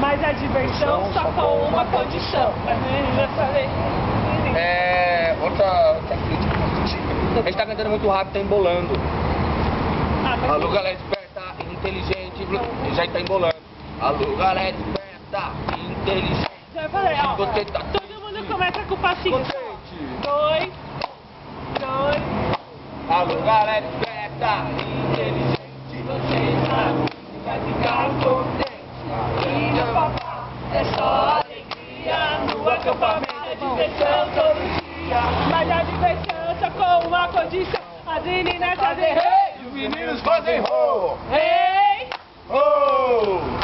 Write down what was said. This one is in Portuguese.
Mas a diversão só com uma condição. Outra crítica. A gente tá cantando muito rápido, tá embolando. Alô, galera esperta, inteligente, já tá embolando. Alô, galera esperta, inteligente. Já falei, ó. Você tá Todo mundo começa com o passinho. contente. 2. Alô, galera esperta, inteligente. Você sabe que vai ficar contente. E no papá é só alegria. No acampamento é diversão todo dia. Mas a diversão só com uma condição. As meninas fazem rei E os meninos fazem ho! Rei! Ho!